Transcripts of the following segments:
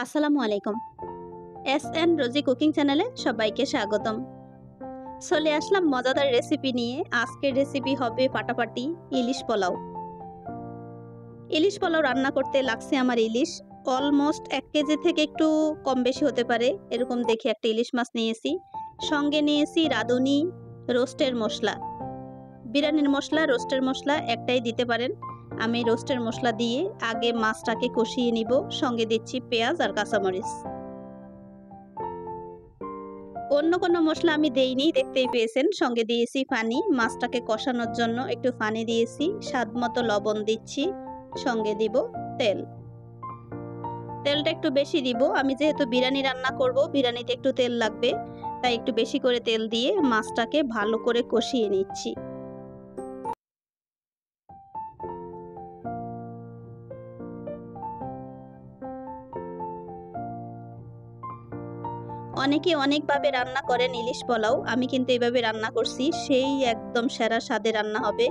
আসসালামু আলাইকুম। এস.এন. রোজি কুকিং চ্যানেলে সবাইকে স্বাগতম। চলে আসলাম মজাদার রেসিপি নিয়ে। আজকের রেসিপি হবে ফাটাফাটি ইলিশ পোলাও। ইলিশ পোলাও রান্না করতে লাগছে আমার ইলিশ অলমোস্ট 1 কেজি থেকে একটু কম বেশি হতে পারে, এরকম দেখে একটা ইলিশ মাছ নিয়েছি। সঙ্গে নিয়েছি রাঁধুনি রোস্টের মশলা, বিরিয়ানির মশলা, রোস্টের মশলা একটাই দিতে পারেন। আমি রোস্টের মশলা দিয়ে আগে মাছটাকে কষিয়ে নিব। সঙ্গে দিচ্ছি পেঁয়াজ আর কাঁচামরিচ। অন্য কোনো মশলা আমি দেইনি, দেখতেই পেয়েছেন। সঙ্গে দিয়েছি পানি, মাছটাকে কষানোর জন্য একটু পানি দিয়েছি। স্বাদ মতো লবণ দিচ্ছি। সঙ্গে দিব তেল। তেলটা একটু বেশি দিব, আমি যেহেতু বিরিয়ানি রান্না করব, বিরিয়ানিতে একটু তেল লাগবে, তাই একটু বেশি করে তেল দিয়ে মাছটাকে ভালো করে কষিয়ে নিচ্ছি। অনেকে অনেকভাবে রান্না করেন ইলিশ পোলাও, আমি কিন্তু এইভাবে রান্না করছি, সেই একদম সেরা স্বাদে রান্না হবে।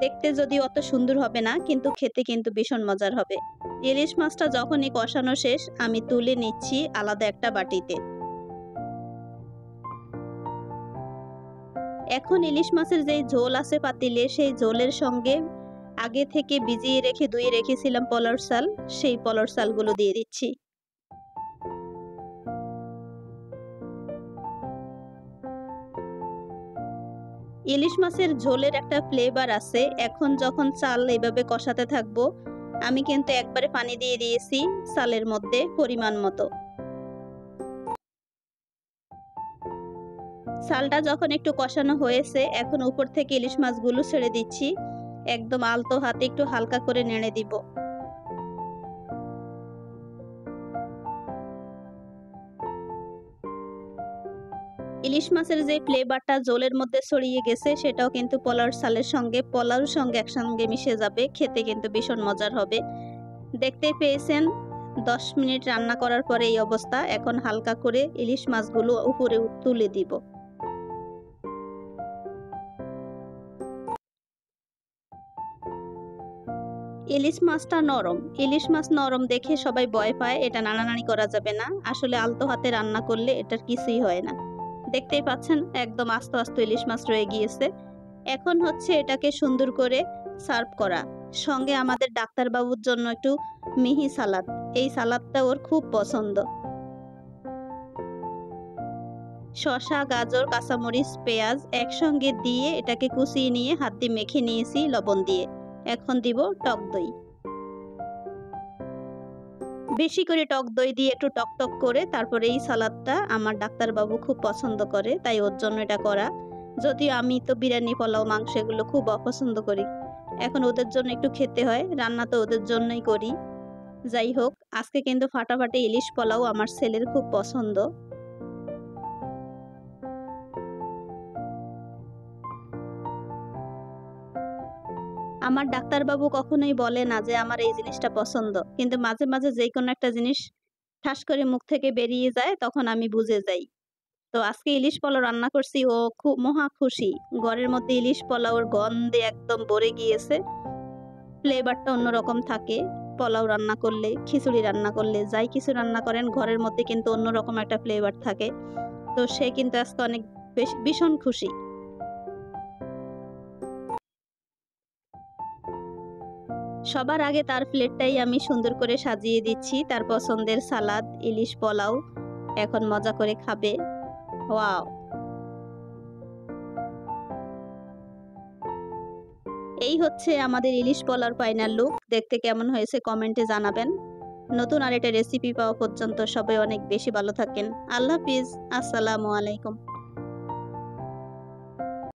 দেখতে যদি অত সুন্দর হবে না, কিন্তু খেতে কিন্তু ভীষণ মজার হবে। ইলিশ মাছটা যখনই কষানো শেষ, আমি তুলে নিচ্ছি আলাদা একটা বাটিতে। এখন ইলিশ মাছের যেই ঝোল আছে পাতিলে, সেই ঝোলের সঙ্গে আগে থেকে ভিজিয়ে রেখে ধুয়ে রেখেছিলাম পোলাওর চাল, সেই পোলাওর চালগুলো দিয়ে দিচ্ছি। ইলিশ মাছের ঝোলের একটা ফ্লেভার আছে। এখন যখন চাল এইভাবে কষাতে থাকবো, আমি কিন্তু একবারে পানি দিয়ে দিয়েছি চালের মধ্যে পরিমাণ মতো। চালটা যখন একটু কষানো হয়েছে, এখন উপর থেকে ইলিশ মাছগুলো ছেড়ে দিচ্ছি। একদম আলতো হাতে একটু হালকা করে নেড়ে দিব। ইলিশ মাছের যে ফ্লেভারটা ঝোলের মধ্যে ছড়িয়ে গেছে, সেটাও কিন্তু পোলাওর চালের সঙ্গে, পোলাওর সঙ্গে একসঙ্গে মিশে যাবে। খেতে কিন্তু ভীষণ মজার হবে। দেখতেই পেয়েছেন 10 মিনিট রান্না করার পরে এই অবস্থা। এখন হালকা করে ইলিশ মাছগুলো উপরে তুলে দিব। ইলিশ মাছটা নরম, ইলিশ মাছ নরম দেখে সবাই ভয় পায়, এটা নাড়ানাড়ি করা যাবে না। আসলে আলতো হাতে রান্না করলে এটার কিছুই হয় না। দেখতেই পাচ্ছেন একদম আস্ত আস্ত ইলিশ মাছ রয়ে গিয়েছে। এখন হচ্ছে এটাকে সুন্দর করে সার্ভ করা। সঙ্গে আমাদের ডাক্তারবাবুর জন্য একটু মিহি সালাদ, এই সালাদটা ওর খুব পছন্দ। শসা, গাজর, কাঁচামরিচ, পেঁয়াজ একসঙ্গে দিয়ে এটাকে কুচিয়ে নিয়ে হাত দিয়ে মেখে নিয়েছি লবণ দিয়ে। এখন দিব টক দই। বেশি করে টক দই দিয়ে একটু টকটক করে তারপরে এই সালাদটা আমার ডাক্তারবাবু খুব পছন্দ করে, তাই ওর জন্য এটা করা। যদিও আমি তো বিরিয়ানি, পোলাও, মাংস এগুলো খুব অপছন্দ করি, এখন ওদের জন্য একটু খেতে হয়, রান্না তো ওদের জন্যই করি। যাই হোক, আজকে কিন্তু ফাটাফাটি ইলিশ পোলাও আমার ছেলের খুব পছন্দ। আমার ডাক্তারবাবু কখনোই বলে না যে আমার এই জিনিসটা পছন্দ, কিন্তু মাঝে মাঝে যে কোনো একটা জিনিস ঠাস করে মুখ থেকে বেরিয়ে যায়, তখন আমি বুঝে যাই। তো আজকে ইলিশ পোলাও রান্না করছি, ও খুব মহা খুশি। ঘরের মধ্যে ইলিশ পোলাওর গন্ধে একদম ভরে গিয়েছে। ফ্লেভারটা অন্যরকম থাকে পোলাও রান্না করলে, খিচুড়ি রান্না করলে, যাই কিছু রান্না করেন ঘরের মধ্যে কিন্তু অন্যরকম একটা ফ্লেভার থাকে। তো সে কিন্তু আজকে অনেক ভীষণ খুশি। সবার আগে তার প্লেটটাই আমি সুন্দর করে সাজিয়ে দিচ্ছি, তার পছন্দের সালাদ, ইলিশ পোলাও। এখন মজা করে খাবে। ওয়াও! এই হচ্ছে আমাদের ইলিশ পোলাওর ফাইনাল লুক। দেখতে কেমন হয়েছে কমেন্টে জানাবেন। নতুন আরেকটা রেসিপি পাওয়া পর্যন্ত সবাই অনেক বেশি ভালো থাকেন। আল্লাহ হাফিজ। আসসালামু আলাইকুম।